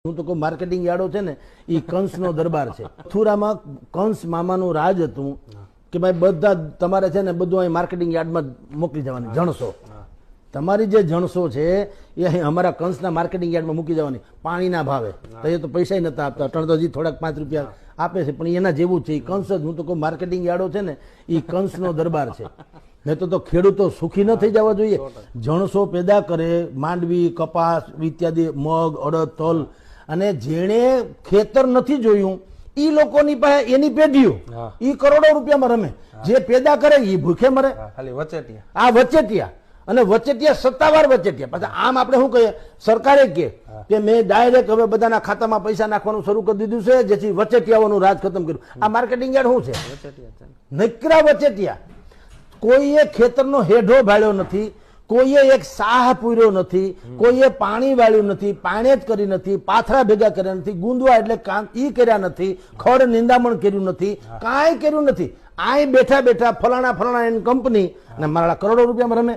હું તો કહું માર્કેટિંગ યાર્ડો છે ને એ કંસનો દરબાર છે. મથુરામાં કંસ મામાનું રાજ હતું કે ભાઈ બધા તમારે છે ને બધું અહીં માર્કેટિંગ યાર્ડમાં મોકલી જવાની જણસો. તમારી જે જણસો છે એ અહીં અમારા કંસના માર્કેટિંગ યાર્ડમાં મૂકી જવાની પાણીના ભાવે. તો એ તો પૈસા નતા આપતા, ત્રણ તો હજી થોડાક 5 રૂપિયા આપે છે, પણ એના જેવું જ છે. એ કંસ જ, હું તો કહું માર્કેટિંગ યાર્ડો છે ને એ કંસનો દરબાર છે. નહીં તો ખેડૂતો સુખી ન થઈ જવા જોઈએ. જણસો પેદા કરે, માંડવી, કપાસ ઇત્યાદિ, મગ, અડદ, તલ, અને જેણે ખેતર નથી જોયું એ લોકોની પાસે એની પેઢીઓ એ કરોડો રૂપિયામાં રમે. જે પેદા કરે એ ભૂખે મરે. આ વચેટિયા, અને વચેટિયા સત્તાવાર વચેટિયા. પાછા આમ આપણે શું કહીએ, સરકારે કે મેં ડાયરેક્ટ હવે બધાના ખાતામાં પૈસા નાખવાનું શરૂ કરી દીધું છે, જેથી વચેટિયાઓનું રાજ ખતમ કર્યું. આ માર્કેટિંગ યાર્ડ શું છે? નકરા વચેટિયા. કોઈએ ખેતરનો હેઢો ભાળ્યો નથી, કોઈએ એક સાહ પૂર્યો નથી, કોઈએ પાણી વાળ્યું નથી, પાણી જ કરી નથી, પાથરા ભેગા કર્યા નથી, ગુંદવા એટલે કામ ઈ કર્યા નથી, ખડ નિંદામણ કર્યું નથી, કાંઈ કર્યું નથી. આ બેઠા બેઠા ફલાણા એની કંપની અને મારા કરોડો રૂપિયામાં રમે.